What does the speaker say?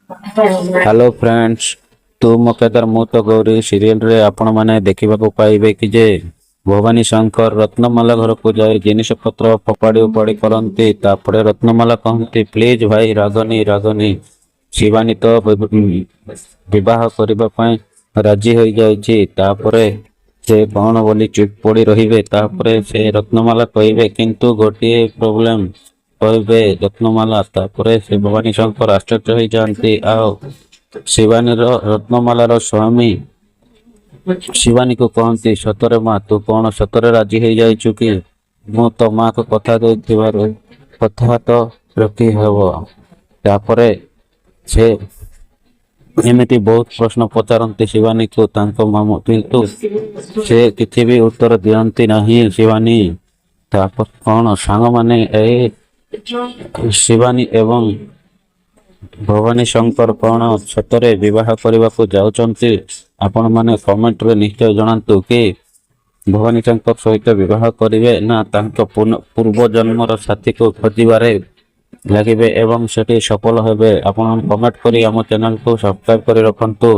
Hello friends, तू मो केदार मु तो गौरी सीरियल रे आपण माने देखिबाकू पाइबे कि जे भवानी शंकर रत्नमाला घर को जाए जिनिस पत्र फपाड़ी उपाड़ी करती तापरे रत्नमाला कहती प्लीज भाई रागनी रागनी शिवानी तो विवाह करबा पई राजी हो जाइछि। तापरे से कौन बोली चुप पड़ी रहिबे। तापरे से रत्नमाला कहबे किंतु गोटे प्रॉब्लम कहबे रत्नमाला। तापरे से भवानी शंकर आश्चर्य हो जाती आओ शिवानी रत्नमालार स्वामी शिवानी को कहती सतरे माँ तू कौन सतरे राजी हो जाइछु कि मु तो माँ को कथा देथिबारु कथा तो रखी हेबो। तापरे से एमिति बहुत प्रश्न पचारती शिवानी को तांको मामू किंतु से किछि भी उत्तर दियंती नहीं शिवानी। तापर कौन सांग माने ए शिवानी एवं भवानी शंकर कौन सतरे विवाह करने को जाउचंती। आपण माने कमेंट रे निश्चय जणांतु कि भवानी शंकर सहित विवाह करिवे ना तांको पूर्व जन्मर साथी को खोजिबारे लगिबे एवं सेठी सफल हेबे। आपण कमेंट करी हम चैनल को सब्सक्राइब करी रखंतु।